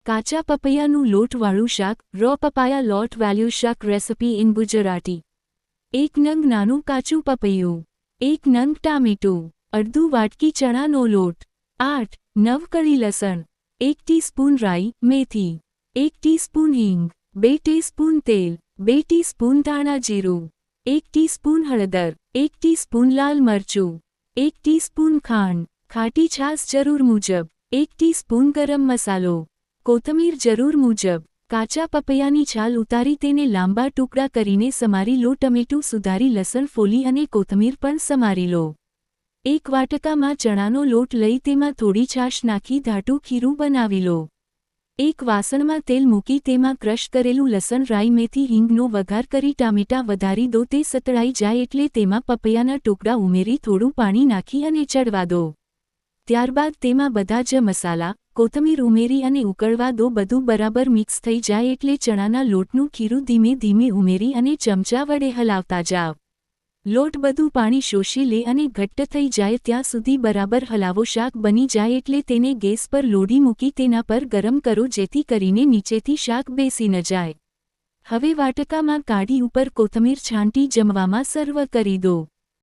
કાચા પપૈયાનું લોટવાળું શાક, રો પપાયા લોટ વાલ્યુ શાક રેસિપી ઇન ગુજરાતી. 1 નંગ નાનું કાચું પપૈયું, 1 નંગ ટામેટું, અડધું વાટકી ચણાનો લોટ, 8-9 કળી લસણ, 1 ટીસ્પૂન રાઈ, મેથી, 1 ટીસ્પૂન હિંગ, 2 ટીસ્પૂન તેલ, 2 ટીસ્પૂન ધાણા જીરું, 1 ટીસ્પૂન હળદર, 1 ટીસ્પૂન લાલ મરચું, 1 ટીસ્પૂન ખાંડ, ખાટી છાશ જરૂર મુજબ, 1 ટીસ્પૂન ગરમ મસાલો, કોથમીર જરૂર મુજબ. કાચા પપૈયાની છાલ ઉતારી તેને લાંબા ટુકડા કરીને સમારી લો. ટમેટું સુધારી, લસણ ફોલી અને કોથમીર પણ સમારી લો. એક વાટકામાં ચણાનો લોટ લઈ તેમાં થોડી છાશ નાખી ઘાટું ખીરું બનાવી લો. એક વાસણમાં તેલ મૂકી તેમાં ક્રશ કરેલું લસણ, રાઈ, મેથી, હિંગનો વઘાર કરી ટામેટાં વધારી દો. તે સતળાઈ જાય એટલે તેમાં પપૈયાના ટુકડા ઉમેરી થોડું પાણી નાખી અને ચડવા દો. ત્યારબાદ તેમાં બધા જ મસાલા, કોથમીર ઉમેરી અને ઉકળવા દો. બધું બરાબર મિક્સ થઈ જાય એટલે ચણાના લોટનું ખીરું ધીમે ધીમે ઉમેરી અને ચમચા વડે હલાવતા જાવ. લોટ બધું પાણી શોષી લે અને ઘટ્ટ થઈ જાય ત્યાં સુધી બરાબર હલાવો. શાક બની જાય એટલે તેને ગેસ પર લોઢી મૂકી તેના પર ગરમ કરો જેથી કરીને નીચેથી શાક બેસી ન જાય. હવે વાટકામાં કાઢી ઉપર કોથમીર છાંટી જમવામાં સર્વ કરી દો.